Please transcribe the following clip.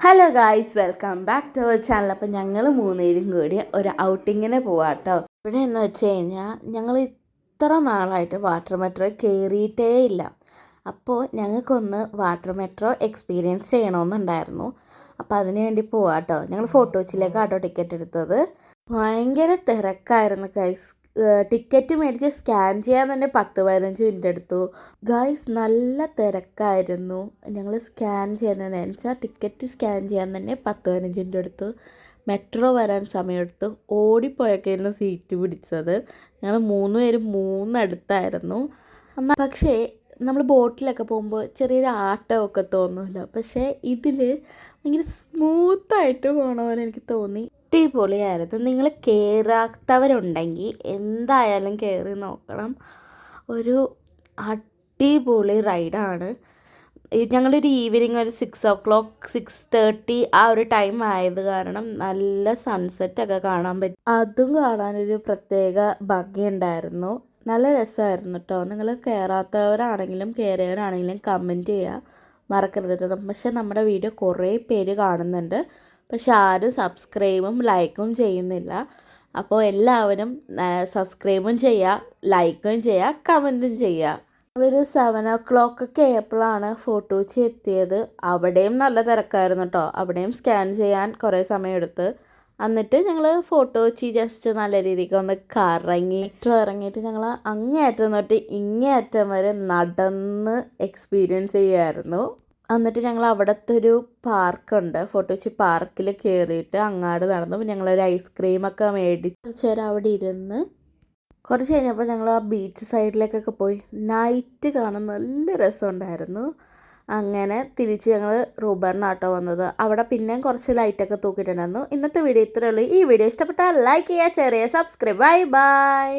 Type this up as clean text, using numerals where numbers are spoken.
Hello guys, welcome back to our channel. അപ്പോൾ ഞങ്ങൾ മൂന്നുപേരും കൂടി ഒരു ഔട്ടിങ്ങിന് പോവാം കേട്ടോ. ഇവിടെ എന്ന് വെച്ച് കഴിഞ്ഞാൽ ഞങ്ങൾ ഇത്ര നാളായിട്ട് വാട്ടർ മെട്രോ കയറിയിട്ടേ ഇല്ല. അപ്പോൾ ഞങ്ങൾക്കൊന്ന് വാട്ടർ മെട്രോ എക്സ്പീരിയൻസ് ചെയ്യണമെന്നുണ്ടായിരുന്നു. അപ്പോൾ അതിന് വേണ്ടി പോവാം കേട്ടോ. ഞങ്ങൾ ഫോർട്ട് കൊച്ചിയിലേക്കാട്ടോ ടിക്കറ്റ് എടുത്തത്. ഭയങ്കര തിരക്കായിരുന്നു ഗൈസ്. ടിക്കറ്റ് മേടിച്ച് സ്കാൻ ചെയ്യാൻ തന്നെ 10-15 മിനിറ്റ് എടുത്തു ഗായ്സ്. നല്ല തിരക്കായിരുന്നു. ഞങ്ങൾ സ്കാൻ ചെയ്യുന്നതെന്ന് വെച്ചാൽ ടിക്കറ്റ് സ്കാൻ ചെയ്യാൻ തന്നെ 10-15 മിനിറ്റ് എടുത്തു. മെട്രോ വരാൻ സമയമെടുത്തു. ഓടിപ്പോയൊക്കെയായിരുന്നു സീറ്റ് പിടിച്ചത്. ഞങ്ങൾ 3 പേരും 3 അടുത്തായിരുന്നു. പക്ഷേ നമ്മൾ ബോട്ടിലൊക്കെ പോകുമ്പോൾ ചെറിയൊരു ആട്ടമൊക്കെ തോന്നുമല്ലോ, പക്ഷേ ഇതിൽ ഭയങ്കര സ്മൂത്തായിട്ട് പോകണ പോലെ എനിക്ക് തോന്നി. അടിപൊളിയായിരുന്നു. നിങ്ങൾ കയറാത്തവരുണ്ടെങ്കിൽ എന്തായാലും കയറി നോക്കണം. ഒരു അടിപൊളി റൈഡാണ്. ഞങ്ങളൊരു ഈവനിങ് ഒരു 6 o'clock 6:30 ആ ഒരു ടൈം ആയത് കാരണം നല്ല സൺസെറ്റൊക്കെ കാണാൻ പറ്റും. അതും കാണാനൊരു പ്രത്യേക ഭംഗിയുണ്ടായിരുന്നു. നല്ല രസമായിരുന്നു കേട്ടോ. നിങ്ങൾ കയറാത്തവരാണെങ്കിലും കയറിയവരാണെങ്കിലും കമൻറ്റ് ചെയ്യുക മറക്കരുത്. പക്ഷേ നമ്മുടെ വീഡിയോ കുറേ പേര് കാണുന്നുണ്ട്, പക്ഷെ ആരും സബ്സ്ക്രൈബും ലൈക്കും ചെയ്യുന്നില്ല. അപ്പോൾ എല്ലാവരും സബ്സ്ക്രൈബും ചെയ്യുക, ലൈക്കും ചെയ്യുക, കമൻറ്റും ചെയ്യുക. ഒരു 7 o'clock ഒക്കെ ആയപ്പോഴാണ് ഫോർട്ട് കൊച്ചി എത്തിയത്. അവിടെയും നല്ല തിരക്കായിരുന്നു കേട്ടോ. അവിടെയും സ്കാൻ ചെയ്യാൻ കുറേ സമയം എടുത്ത്. എന്നിട്ട് ഞങ്ങൾ ഫോർട്ട് കൊച്ചി ജസ്റ്റ് നല്ല രീതിക്ക് ഒന്ന് കറങ്ങി ഇറങ്ങിയിട്ട് ഞങ്ങൾ അങ്ങേയറ്റം തൊട്ട് ഇങ്ങേയറ്റം വരെ നടന്ന് എക്സ്പീരിയൻസ് ചെയ്യുമായിരുന്നു. എന്നിട്ട് ഞങ്ങൾ അവിടുത്തെ ഒരു പാർക്കുണ്ട്, ഫോർട്ട് കൊച്ചി പാർക്കിൽ കയറിയിട്ട് അങ്ങാട് നടന്നു. ഞങ്ങളൊരു ഐസ്ക്രീമൊക്കെ മേടിച്ച് കുറച്ച് നേരം അവിടെ ഇരുന്ന് കുറച്ച് കഴിഞ്ഞപ്പോൾ ഞങ്ങൾ ആ ബീച്ച് സൈഡിലേക്കൊക്കെ പോയി നൈറ്റ് കാണാൻ നല്ല രസമുണ്ടായിരുന്നു. അങ്ങനെ തിരിച്ച് ഞങ്ങൾ റൂബറിനാട്ടോ വന്നത്. അവിടെ പിന്നെയും കുറച്ച് ലൈറ്റൊക്കെ തൂക്കിയിട്ടുണ്ടായിരുന്നു. ഇന്നത്തെ വീഡിയോ ഇത്രയേ ഉള്ളൂ. ഈ വീഡിയോ ഇഷ്ടപ്പെട്ടാൽ ലൈക്ക് ചെയ്യുക, ഷെയർ ചെയ്യുക, സബ്സ്ക്രൈബ്. Bye bye.